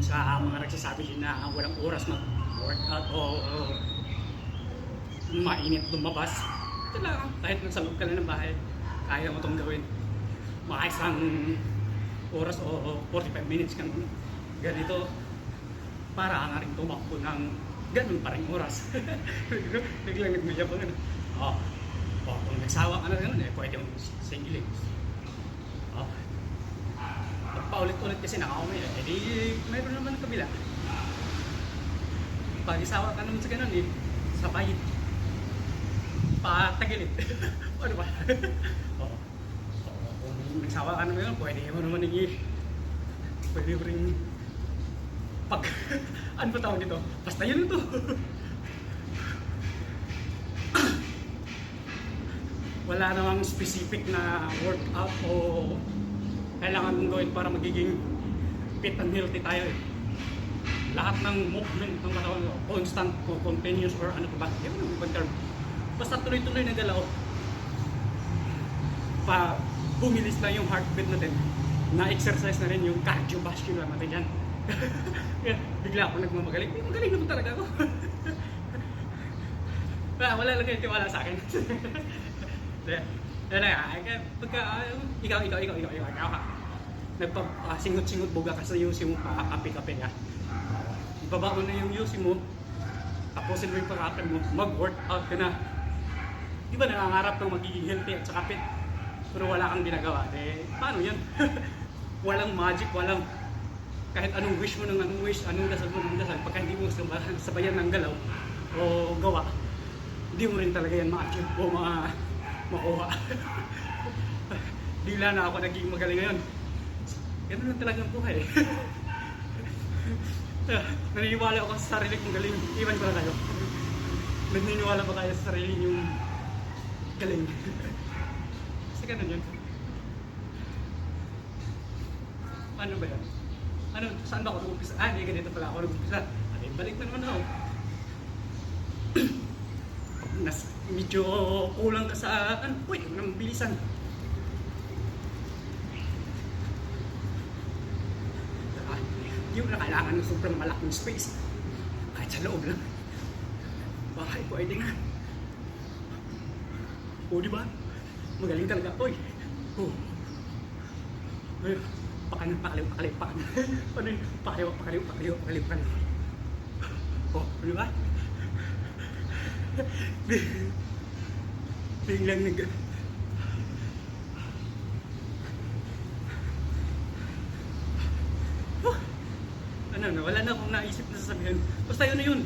sa mga nagsasabi din na walang oras mag-workout o mainit lumabas. Ito lang, kahit nasa loob ka lang ng bahay, kaya mo itong gawin. Mga isang oras o 45 minutes kang ganito para nga rin tumakbo ng ganun pa rin oras. Biglang nagmayabang ano. Kung nagsawa ka na ganun pwede mong singilin. Paulit-ulit kasi nakakamay di mayroon naman ng kabila. Pag isawa ka naman sa ganun sabay patagilid. Ano ba? Kung nagsawa ka naman ganun, pwede mo naman pwede mo rin pag ano ba tawag dito? Basta yun ito. Wala namang specific na workout o kailangan mong gawin para magiging fit and healthy tayo Lahat ng movement ng katawan mo, constant o continuous or ano pa ba? Yan ang ibang term. Basta tuloy-tuloy na galaw. Bumilis lang yung heartbeat natin. Na-exercise na rin yung cardiovascular natin yan. Bigla ako nagmamagaling. Magaling naman talaga ako. Wala lang yung tiwala sa akin. Pagka ikaw nagpasingot-singot buga ka sa yusi mo, paakapi-kapi ka. Ibaba mo na yung yusi mo, tapusin mo yung pag-akapi mo, mag-workout ka na. Di ba nangangarap ng magiging healthy at saka fit? Pero wala kang ginagawa. Paano yan? Walang magic, walang kahit anong wish mo ng anong wish, anong dasal mo ng dasal, pagka hindi mo sabayan ng galaw o gawa, hindi mo rin talaga yan ma-achieve o makuha. Bigla na ako naging magaling ngayon. Ganun lang talaga ang buhay. Naniniwala ako sa sarili kong galing. Iwan ko na tayo. Naniniwala ba tayo sa sarili yung galing? Kasi ganun yun. Ano ba yan? Saan ba ako nag-umpisa? Hindi ganito pala ako nag-umpisa. Balik na naman ako. Medyo kulang ka sa pwede mo nang bilisan. Hindi mo na kailangan ng sobrang malaking space. Kahit sa loob lang. Bahay pwede nga. Diba? Magaling talaga. Pakaliw. Ano yun? Pakaliw. Diba? Biglang wala na akong naisip na sasabihin. Basta yun na yun.